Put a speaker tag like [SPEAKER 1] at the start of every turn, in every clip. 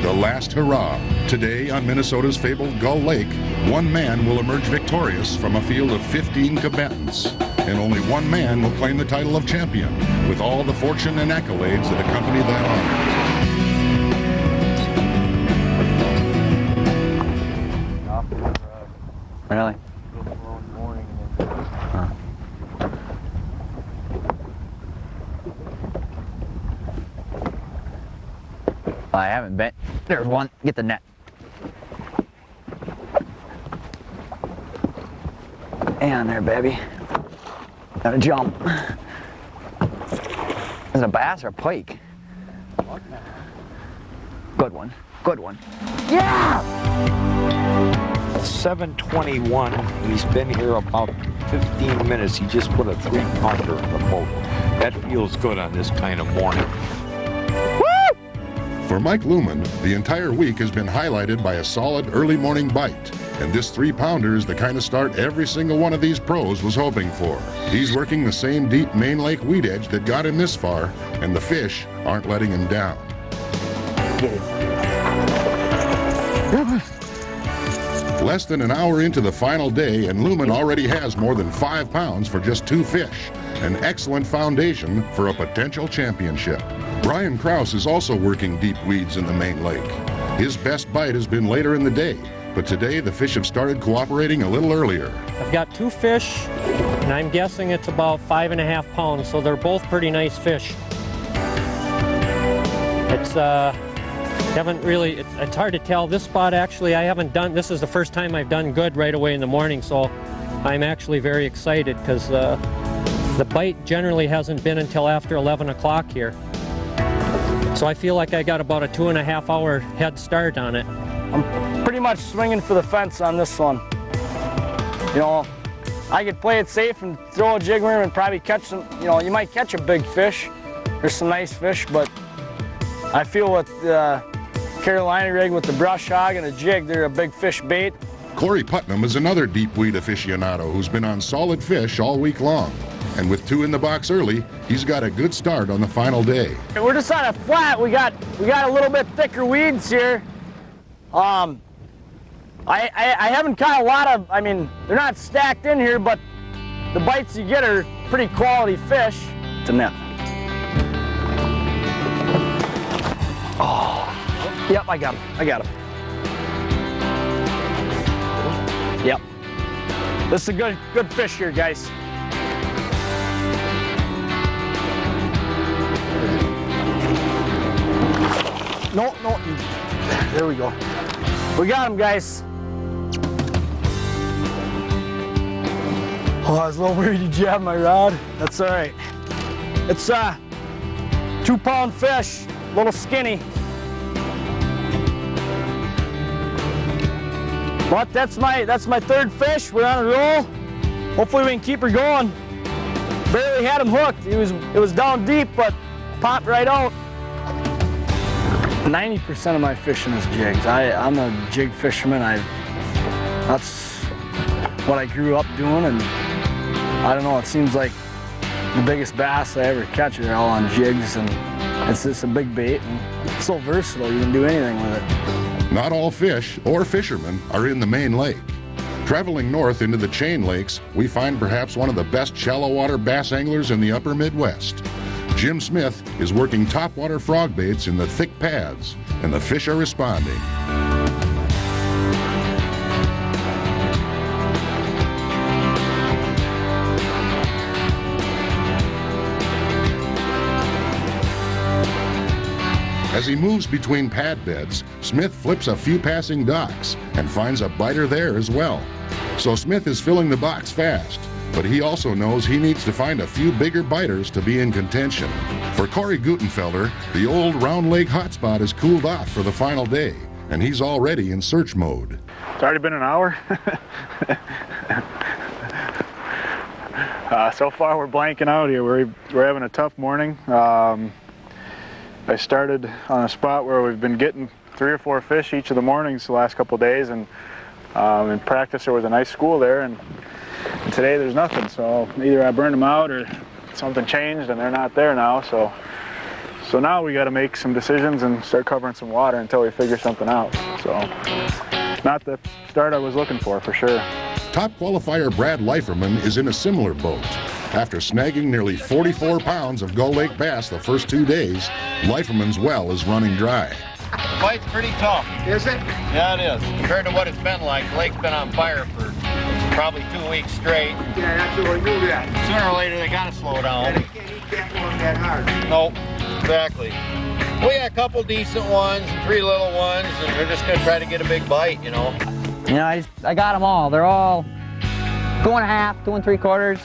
[SPEAKER 1] The last hurrah. Today on Minnesota's fabled Gull Lake, one man will emerge victorious from a field of 15 combatants. And only one man will claim the title of champion, with all the fortune and accolades that accompany that honor.
[SPEAKER 2] Really? I haven't been. There's one. Get the net. And there, baby. Gotta jump. Is it a bass or a pike? Good one. Good one. Yeah!
[SPEAKER 3] 7:21. He's been here about 15 minutes. He just put a 3-pounder in the boat. That feels good on this kind of morning.
[SPEAKER 1] For Mike Lumen, the entire week has been highlighted by a solid early morning bite. And this 3-pounder is the kind of start every single one of these pros was hoping for. He's working the same deep main lake weed edge that got him this far, and the fish aren't letting him down.
[SPEAKER 2] Get it.
[SPEAKER 1] Less than an hour into the final day, and Lumen already has more than 5 pounds for just 2 fish. An excellent foundation for a potential championship. Brian Krause is also working deep weeds in the main lake. His best bite has been later in the day, but today the fish have started cooperating a little earlier.
[SPEAKER 4] I've got 2 fish, and I'm guessing it's about 5.5 pounds, so they're both pretty nice fish. It's it's hard to tell. This spot actually this is the first time I've done good right away in the morning, so I'm actually very excited because the bite generally hasn't been until after 11 o'clock here. So I feel like I got about a 2.5 hour head start on it.
[SPEAKER 5] I'm pretty much swinging for the fence on this one. You know, I could play it safe and throw a jig worm and probably catch some, you might catch a big fish. There's some nice fish, but I feel with the Carolina rig with the brush hog and a jig, they're a big fish bait.
[SPEAKER 1] Corey Putnam is another deep weed aficionado who's been on solid fish all week long. And with 2 in the box early, he's got a good start on the final day.
[SPEAKER 5] We're just on a flat. We got a little bit thicker weeds here. I haven't caught a lot of, they're not stacked in here, but the bites you get are pretty quality fish. It's a net. Oh, yep, I got him. Yep. This is a good fish here, guys. No, there we go. We got him, guys. Oh, I was a little worried you jabbed my rod. That's all right. It's a 2-pound fish, a little skinny. But that's my 3rd fish. We're on a roll. Hopefully we can keep her going. Barely had him hooked. It was down deep, but popped right out. 90% of my fishing is jigs. I'm a jig fisherman. That's what I grew up doing, and I don't know, it seems like the biggest bass I ever catch are all on jigs, and it's just a big bait, and it's so versatile, you can do anything with it.
[SPEAKER 1] Not all fish or fishermen are in the main lake. Traveling north into the chain lakes, we find perhaps one of the best shallow water bass anglers in the upper Midwest. Jim Smith is working topwater frog baits in the thick pads, and the fish are responding. As he moves between pad beds, Smith flips a few passing docks and finds a biter there as well. So Smith is filling the box fast, but he also knows he needs to find a few bigger biters to be in contention. For Corey Gutenfelder, the old Round Lake hotspot has cooled off for the final day, and he's already in search mode.
[SPEAKER 6] It's already been an hour. So far we're blanking out here. We're having a tough morning. I started on a spot where we've been getting 3 or 4 fish each of the mornings the last couple of days, and in practice there was a nice school there, and today there's nothing. So either I burned them out or something changed and they're not there now. So So now we got to make some decisions and start covering some water until we figure something out. So not the start I was looking for sure.
[SPEAKER 1] Top qualifier Brad Leiferman is in a similar boat. After snagging nearly 44 pounds of Gull Lake bass the first 2 days, Leiferman's well is running dry.
[SPEAKER 7] The fight's pretty tough.
[SPEAKER 8] Is it?
[SPEAKER 7] Yeah, it is. Compared to what it's been like, the lake's been on fire for probably 2 weeks straight.
[SPEAKER 8] Yeah, that's what we knew that.
[SPEAKER 7] Sooner or later, they gotta slow down.
[SPEAKER 8] Yeah, he can't work that hard.
[SPEAKER 7] Nope, exactly. We got a couple decent ones and 3 little ones, and we're just gonna try to get a big bite, you know.
[SPEAKER 2] You know, I got them all. They're all 2 1/2, 2 3/4.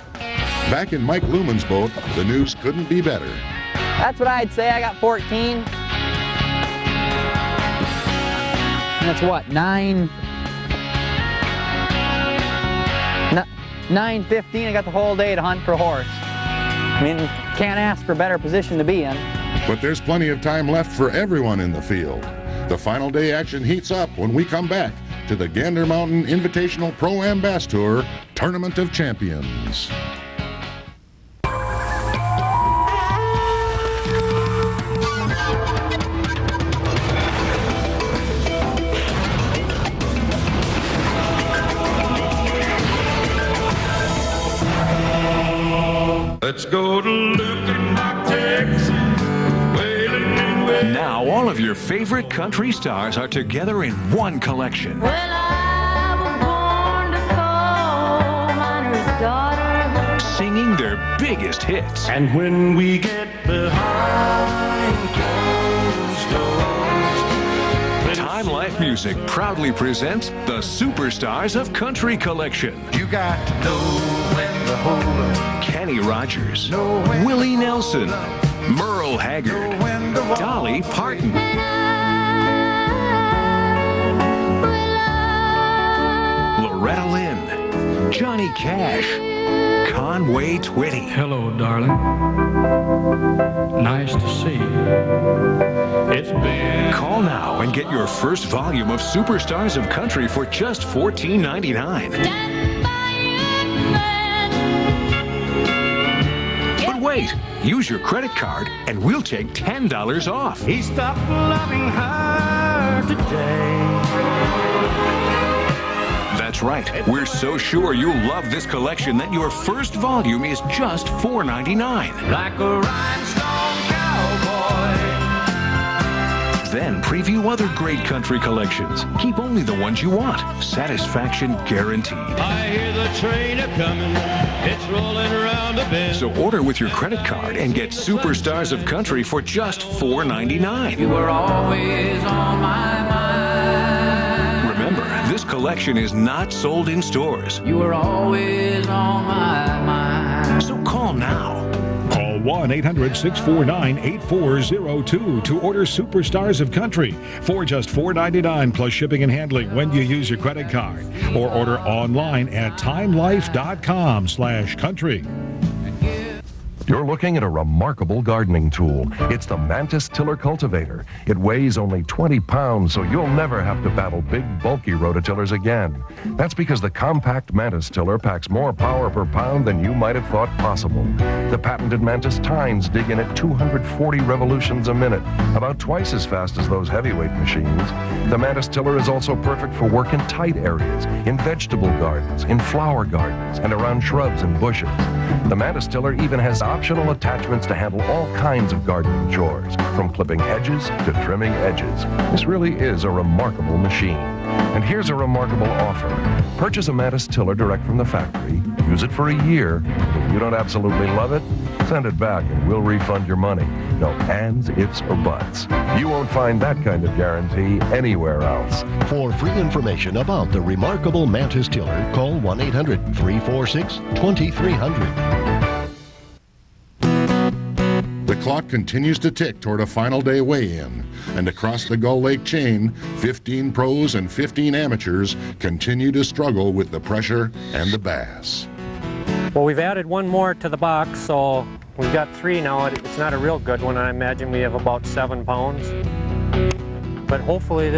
[SPEAKER 1] Back in Mike Lumen's boat, the news couldn't be better.
[SPEAKER 2] That's what I'd say. I got 14. And that's what, 9:15. I got the whole day to hunt for a horse. I mean, can't ask for a better position to be in.
[SPEAKER 1] But there's plenty of time left for everyone in the field. The final day action heats up when we come back to the Gander Mountain Invitational Pro-Am Bass Tour Tournament of Champions.
[SPEAKER 9] Let's go to Lukenbach, Texas. Now all of your favorite country stars are together in one collection.
[SPEAKER 10] Well, I was born to coal miner's daughter.
[SPEAKER 9] Singing their biggest hits.
[SPEAKER 11] And when we get behind closed doors.
[SPEAKER 9] Time Life Music proudly presents the Superstars of Country Collection.
[SPEAKER 11] You got to know when to hold up.
[SPEAKER 9] Kenny Rogers, Willie Nelson, Merle Haggard, Dolly Parton, Loretta Lynn, Johnny Cash, Conway Twitty.
[SPEAKER 11] Hello, darling. Nice to see you. It's been...
[SPEAKER 9] Call now and get your first volume of Superstars of Country for just $14.99. Wait, use your credit card and we'll take $10 off.
[SPEAKER 11] He stopped loving her today.
[SPEAKER 9] That's right. We're so sure you'll love this collection that your first volume is just $4.99.
[SPEAKER 11] Like a rhinestone cowboy.
[SPEAKER 9] Then preview other great country collections. Keep only the ones you want. Satisfaction guaranteed.
[SPEAKER 11] I hear the train a-coming. It's rolling around a bend.
[SPEAKER 9] So order with your credit card and get Superstars of Country for just $4.99.
[SPEAKER 11] You were always on my mind.
[SPEAKER 9] Remember, this collection is not sold in stores.
[SPEAKER 11] You were always on my mind.
[SPEAKER 9] So call now.
[SPEAKER 12] Call 1-800-649-8402 to order Superstars of Country for just $4.99 plus shipping and handling when you use your credit card. Or order online at timelife.com/country.
[SPEAKER 13] You're looking at a remarkable gardening tool. It's the Mantis Tiller Cultivator. It weighs only 20 pounds, so you'll never have to battle big, bulky rototillers again. That's because the compact Mantis Tiller packs more power per pound than you might have thought possible. The patented Mantis tines dig in at 240 revolutions a minute, about twice as fast as those heavyweight machines. The Mantis Tiller is also perfect for work in tight areas, in vegetable gardens, in flower gardens, and around shrubs and bushes. The Mantis Tiller even has optional attachments to handle all kinds of gardening chores, from clipping hedges to trimming edges. This really is a remarkable machine. And here's a remarkable offer. Purchase a Mantis Tiller direct from the factory, use it for a year. If you don't absolutely love it, send it back and we'll refund your money. No ands, ifs, or buts. You won't find that kind of guarantee anywhere else.
[SPEAKER 14] For free information about the remarkable Mantis Tiller, call 1-800-346-2300.
[SPEAKER 1] The clock continues to tick toward a final day weigh-in, and across the Gull Lake chain, 15 pros and 15 amateurs continue to struggle with the pressure and the bass.
[SPEAKER 4] Well, we've added one more to the box, so we've got 3 now. It's not a real good one. I imagine we have about 7 pounds. But hopefully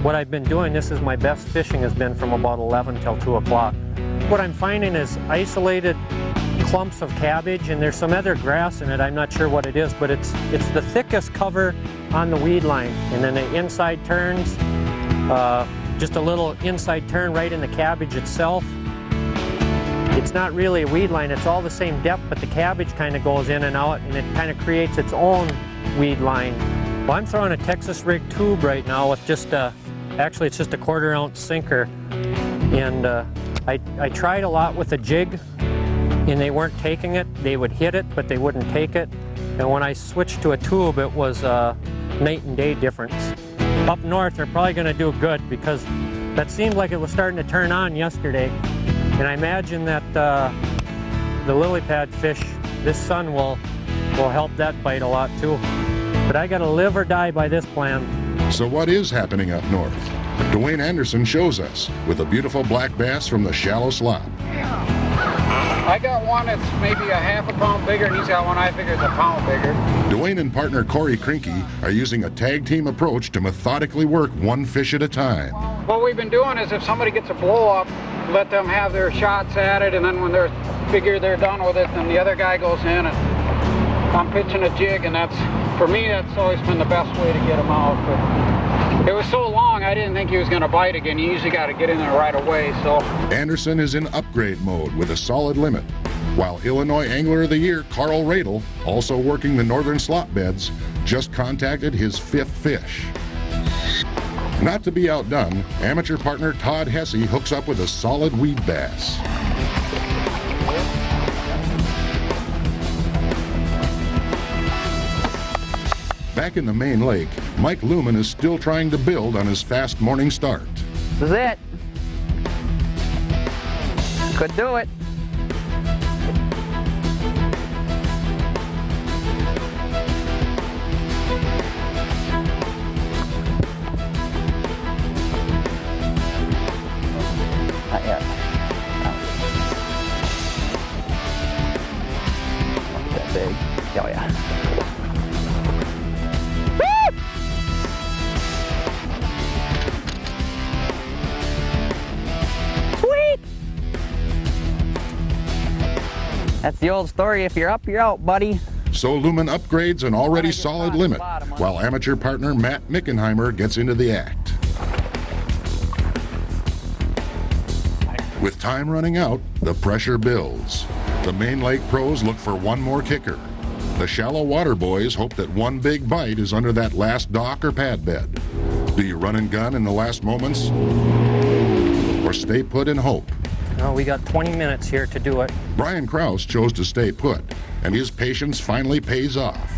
[SPEAKER 4] what I've been doing, this is my best fishing has been from about 11 till 2 o'clock. What I'm finding is isolated clumps of cabbage, and there's some other grass in it. I'm not sure what it is, but it's the thickest cover on the weed line. And then the inside turns, just a little inside turn right in the cabbage itself. It's not really a weed line, it's all the same depth, but the cabbage kind of goes in and out, and it kind of creates its own weed line. Well, I'm throwing a Texas rig tube right now with just actually it's just a 1/4 ounce sinker. And I tried a lot with a jig, and they weren't taking it. They would hit it, but they wouldn't take it. And when I switched to a tube, it was night and day difference. Up north, they're probably gonna do good because that seemed like it was starting to turn on yesterday. And I imagine that the lily pad fish, this sun will help that bite a lot too. But I gotta live or die by this plan.
[SPEAKER 1] So what is happening up north? Dwayne Anderson shows us with a beautiful black bass from the shallow slop.
[SPEAKER 15] I got one that's maybe a 1/2 pound bigger, and he's got one I figure is a pound bigger.
[SPEAKER 1] Dwayne and partner Corey Krinke are using a tag team approach to methodically work one fish at a time.
[SPEAKER 15] What we've been doing is if somebody gets a blow up, let them have their shots at it, and then when they're figure they're done with it, then the other guy goes in and I'm pitching a jig, and that's, for me, that's always been the best way to get him out. But it was so long, I didn't think he was going to bite again. You usually got to get in there right away. So
[SPEAKER 1] Anderson is in upgrade mode with a solid limit, while Illinois Angler of the Year Carl Radel, also working the northern slop beds, just contacted his 5th fish. Not to be outdone, amateur partner Todd Hesse hooks up with a solid weed bass. Back in the main lake, Mike Lumen is still trying to build on his fast morning start.
[SPEAKER 2] This is it. Could do it. Not yet. Not that big. Oh yeah. That's the old story. If you're up, you're out, buddy.
[SPEAKER 1] So Lumen upgrades an already solid limit, while amateur partner Matt Mickenheimer gets into the act. With time running out, the pressure builds. The main lake pros look for one more kicker. The shallow water boys hope that one big bite is under that last dock or pad bed. Do you run and gun in the last moments? Or stay put and hope?
[SPEAKER 4] Well, we got 20 minutes here to do it.
[SPEAKER 1] Brian Krause chose to stay put, and his patience finally pays off.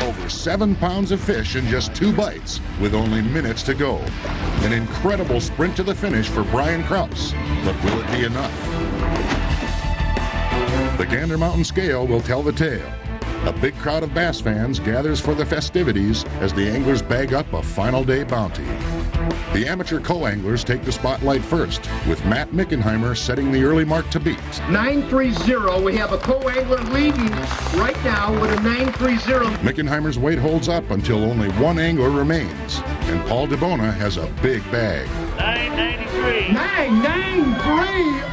[SPEAKER 1] Over 7 pounds of fish in just 2 bites, with only minutes to go. An incredible sprint to the finish for Brian Krause, but will it be enough? The Gander Mountain Scale will tell the tale. A big crowd of bass fans gathers for the festivities as the anglers bag up a final day bounty. The amateur co-anglers take the spotlight first, with Matt Mickenheimer setting the early mark to beat.
[SPEAKER 8] 930. We have a co-angler leading right now with a 930.
[SPEAKER 1] Mickenheimer's weight holds up until only one angler remains, and Paul DeBona has a big bag.
[SPEAKER 8] 993. 993.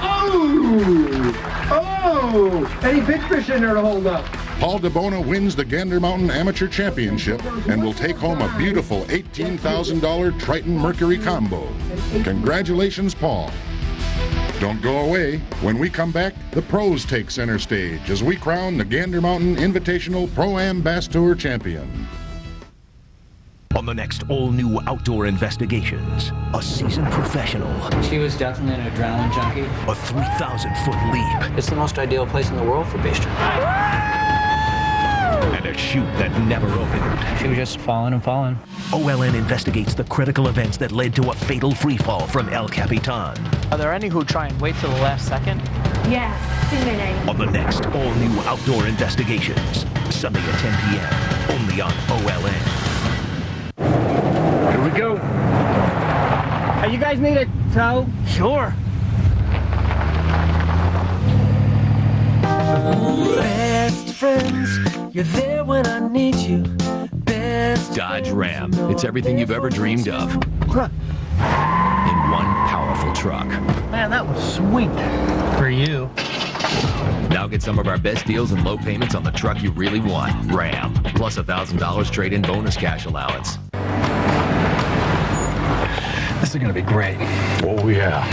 [SPEAKER 8] Oh! Any big fish in there to hold up?
[SPEAKER 1] Paul DeBona wins the Gander Mountain Amateur Championship and will take home a beautiful $18,000 Triton Mercury combo. Congratulations, Paul. Don't go away. When we come back, the pros take center stage as we crown the Gander Mountain Invitational Pro-Am Bass Tour champion.
[SPEAKER 9] On the next all-new Outdoor Investigations, a seasoned professional.
[SPEAKER 16] She was definitely an adrenaline junkie.
[SPEAKER 9] A 3,000-foot leap.
[SPEAKER 16] It's the most ideal place in the world for bass drum.
[SPEAKER 9] And a chute that never opened.
[SPEAKER 16] She was just falling and falling.
[SPEAKER 9] OLN investigates the critical events that led to a fatal freefall from El Capitan.
[SPEAKER 16] Are there any who try and wait till the last second?
[SPEAKER 10] Yes, too many.
[SPEAKER 9] On the next all-new Outdoor Investigations, Sunday at 10 p.m., only on OLN.
[SPEAKER 8] Here we go.
[SPEAKER 2] Hey, you guys need a tow?
[SPEAKER 16] Sure.
[SPEAKER 17] Best friends, you're there when I need you. Best
[SPEAKER 18] Dodge Ram. It's everything you've ever dreamed of. In one powerful truck.
[SPEAKER 8] Man, that was sweet.
[SPEAKER 16] For you.
[SPEAKER 18] Now get some of our best deals and low payments on the truck you really want. Ram. Plus $1,000 trade-in bonus cash allowance.
[SPEAKER 16] This is going to be great.
[SPEAKER 12] Oh, yeah.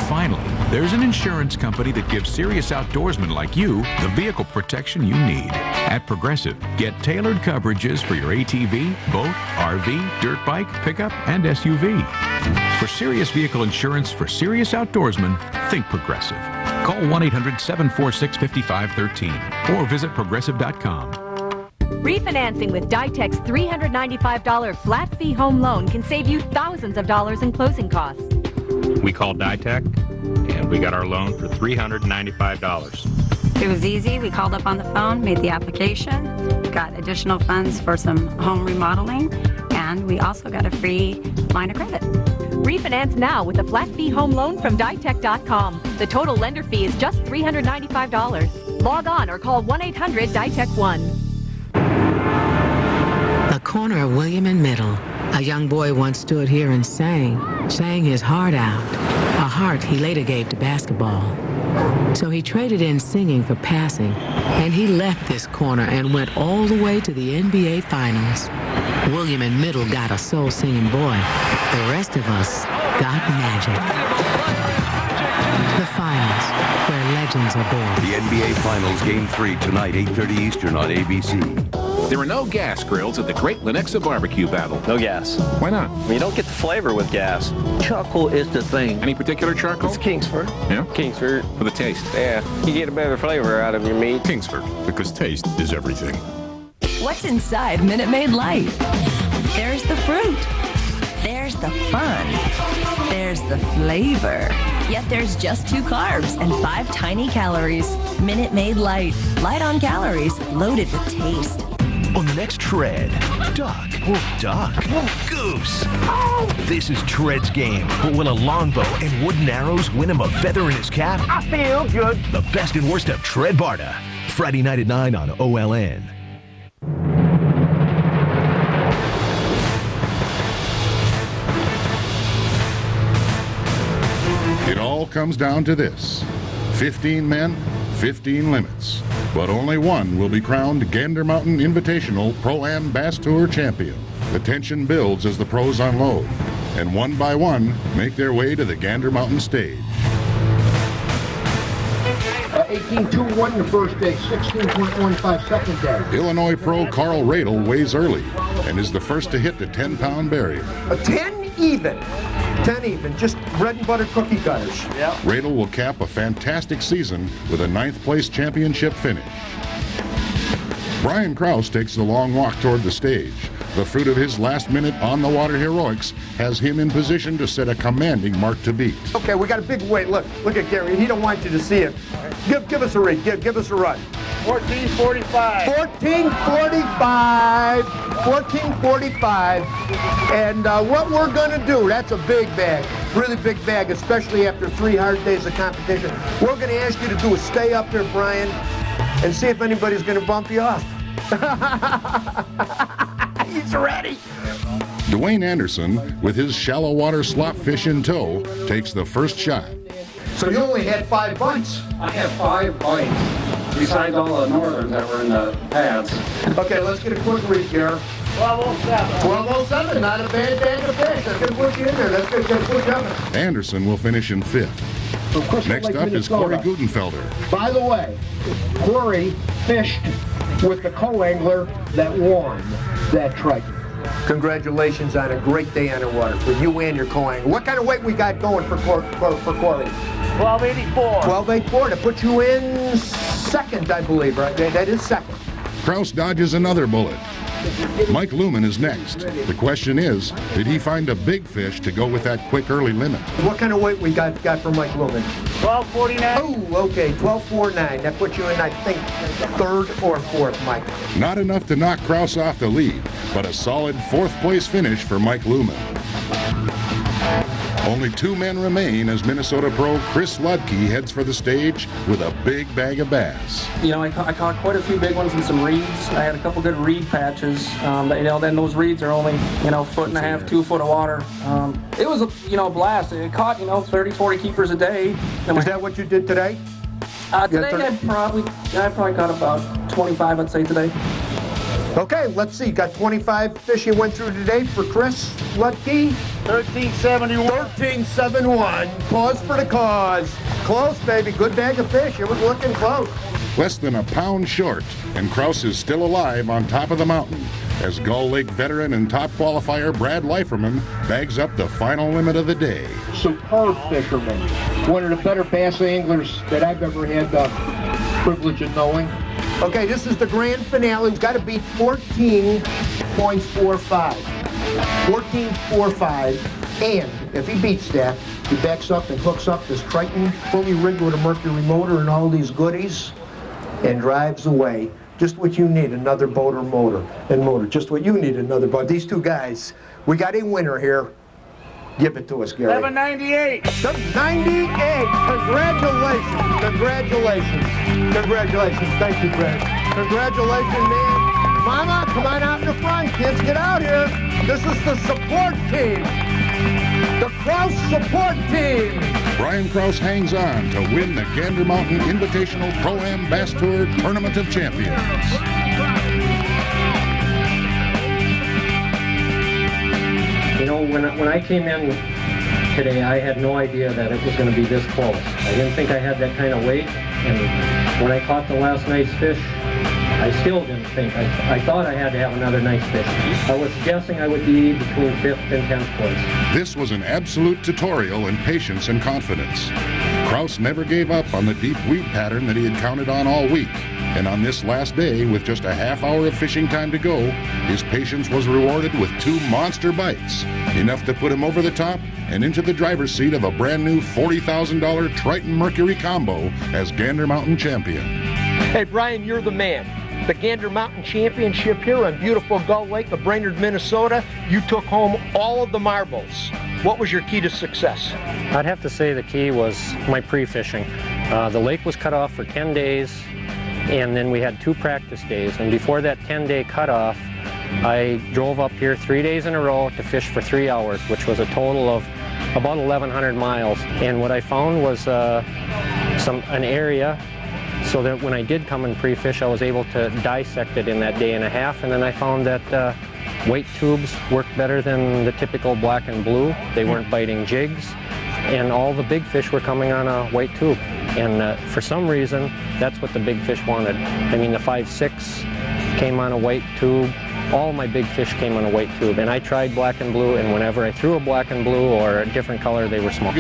[SPEAKER 9] Finally, there's an insurance company that gives serious outdoorsmen like you the vehicle protection you need. At Progressive, get tailored coverages for your ATV, boat, RV, dirt bike, pickup, and SUV. For serious vehicle insurance for serious outdoorsmen, think Progressive. Call 1-800-746-5513 or visit progressive.com.
[SPEAKER 19] Refinancing with Dytek's $395 flat fee home loan can save you thousands of dollars in closing costs.
[SPEAKER 20] We called Dytek, and we got our loan for $395.
[SPEAKER 21] It was easy. We called up on the phone, made the application, got additional funds for some home remodeling, and we also got a free line of credit.
[SPEAKER 19] Refinance now with a flat fee home loan from Dytek.com. The total lender fee is just $395. Log on or call 1-800-DYTEK1.
[SPEAKER 22] The corner of William and Middle. A young boy once stood here and sang his heart out, a heart he later gave to basketball. So he traded in singing for passing, and he left this corner and went all the way to the NBA Finals. William and Middle got a soul-singing boy. The rest of us got magic. The Finals, where legends are born.
[SPEAKER 23] The NBA Finals, Game 3, tonight, 8:30 Eastern on ABC.
[SPEAKER 24] There are no gas grills at the Great Lenexa Barbecue Battle.
[SPEAKER 25] No gas.
[SPEAKER 24] Why not?
[SPEAKER 25] You don't get the flavor with gas. Charcoal is the thing.
[SPEAKER 24] Any particular charcoal?
[SPEAKER 25] It's Kingsford.
[SPEAKER 24] Yeah?
[SPEAKER 25] Kingsford.
[SPEAKER 24] For the taste.
[SPEAKER 25] Yeah, you get a better flavor out of your meat.
[SPEAKER 24] Kingsford, because taste is everything.
[SPEAKER 26] What's inside Minute Maid Light? There's the fruit. There's the fun. There's the flavor. Yet there's just 2 carbs and 5 tiny calories. Minute Maid Light. Light on calories, loaded with taste.
[SPEAKER 27] On the next Tread, duck, goose. This is Tread's game, but will a longbow and wooden arrows win him a feather in his cap?
[SPEAKER 8] I feel good.
[SPEAKER 27] The best and worst of Tread Barda. Friday night at 9 on OLN.
[SPEAKER 1] It all comes down to this. 15 men, 15 limits. But only one will be crowned Gander Mountain Invitational Pro-Am Bass Tour champion. The tension builds as the pros unload, and one by one make their way to the Gander Mountain stage.
[SPEAKER 8] 18.21 the first day, 16.15 second day.
[SPEAKER 1] Illinois pro Carl Radel weighs early and is the first to hit the 10-pound barrier.
[SPEAKER 8] A 10 even. 10 even, just bread and butter cookie cutters. Yeah.
[SPEAKER 1] Radel will cap a fantastic season with a 9th place championship finish. Brian Krause takes the long walk toward the stage. The fruit of his last-minute on-the-water heroics has him in position to set a commanding mark to beat.
[SPEAKER 8] Okay, we got a big weight. Look at Gary. He don't want you to see it. Give us a read. Give us a run.
[SPEAKER 7] 14:45.
[SPEAKER 8] 14:45. 14:45. And what we're going to do, that's a big bag. Really big bag, especially after 3 hard days of competition. We're going to ask you to do a stay up there, Brian, and see if anybody's going to bump you off. He's ready.
[SPEAKER 1] Dwayne Anderson, with his shallow water slop fish in tow, takes the first shot.
[SPEAKER 8] So you only had 5 bites?
[SPEAKER 15] I had 5 bites, besides all the northern that were in the pads.
[SPEAKER 8] Okay, let's get a quick read here.
[SPEAKER 15] 12:07.
[SPEAKER 8] 12:07, not a bad bag of fish. That's going to put you in there. That's going to put you up.
[SPEAKER 1] Anderson will finish in 5th. Next up is Corey Gutenfelder.
[SPEAKER 8] By the way, Corey fished with the co-angler that won that Triton. Congratulations on a great day on the water for you and your co-angler. What kind of weight we got going for Corey?
[SPEAKER 7] 1284.
[SPEAKER 8] 1284 to put you in 2nd, I believe, right? That is 2nd.
[SPEAKER 1] Krause dodges another bullet. Mike Lumen is next. The question is, did he find a big fish to go with that quick early limit?
[SPEAKER 8] What kind of weight we got for Mike Lumen?
[SPEAKER 7] 1249.
[SPEAKER 8] Oh, okay, 1249. That puts you in, I think, 3rd or 4th, Mike.
[SPEAKER 1] Not enough to knock Krause off the lead, but a solid 4th place finish for Mike Lumen. Only 2 men remain as Minnesota pro Chris Ludke heads for the stage with a big bag of bass.
[SPEAKER 3] You know, I caught quite a few big ones and some reeds. I had a couple good reed patches. You know, then those reeds are only, you know, 1.5 to 2 foot of water. It was a, you know, blast. It caught, you know, 30, 40 keepers a day.
[SPEAKER 8] Is that what you did today?
[SPEAKER 3] Today I probably caught about 25, I'd say, today.
[SPEAKER 8] Okay, let's see. Got 25 fish you went through today for Chris Ludke.
[SPEAKER 7] 1371.
[SPEAKER 8] 1371. Pause for the cause. Close, baby. Good bag of fish. It was looking close.
[SPEAKER 1] Less than a pound short, and Kraus is still alive on top of the mountain as Gull Lake veteran and top qualifier Brad Leiferman bags up the final limit of the day.
[SPEAKER 8] Superb fisherman. One of the better bass anglers that I've ever had the privilege of knowing. Okay, this is the grand finale. He's got to beat 14.45. 14.45. And if he beats that, he backs up and hooks up this Triton fully rigged with a Mercury motor and all these goodies and drives away. Just what you need, another boat or motor. Just what you need, another boat. These two guys, we got a winner here. Give it to us, Gary.
[SPEAKER 7] 798.
[SPEAKER 8] 798. Congratulations. Congratulations. Congratulations. Thank you, Greg. Congratulations, man. Mama, come on out in the front. Kids, get out here. This is the support team. The Kraus support team.
[SPEAKER 1] Brian Kraus hangs on to win the Gander Mountain Invitational Pro-Am Bass Tour Tournament of Champions.
[SPEAKER 4] You know, when I came in today, I had no idea that it was going to be this close. I didn't think I had that kind of weight, and when I caught the last nice fish, I still didn't think. I thought I had to have another nice fish. I was guessing I would be between 5th and 10th place.
[SPEAKER 1] This was an absolute tutorial in patience and confidence. Kraus never gave up on the deep weed pattern that he had counted on all week. And on this last day, with just a half hour of fishing time to go, his patience was rewarded with 2 monster bites, enough to put him over the top and into the driver's seat of a brand new $40,000 Triton Mercury combo as Gander Mountain champion.
[SPEAKER 8] Hey, Brian, you're the man. The Gander Mountain Championship here on beautiful Gull Lake of Brainerd, Minnesota. You took home all of the marbles. What was your key to success?
[SPEAKER 4] I'd have to say the key was my pre-fishing. The lake was cut off for 10 days, and then we had 2 practice days. And before that 10-day cutoff, I drove up here 3 days in a row to fish for 3 hours, which was a total of about 1,100 miles. And what I found was an area so that when I did come and pre-fish, I was able to dissect it in that day and a half. And then I found that weight tubes worked better than the typical black and blue. They weren't biting jigs, and all the big fish were coming on a weight tube. And for some reason, that's what the big fish wanted. I mean, the 5.6 came on a weight tube. All my big fish came on a weight tube. And I tried black and blue, and whenever I threw a black and blue or a different color, they were small.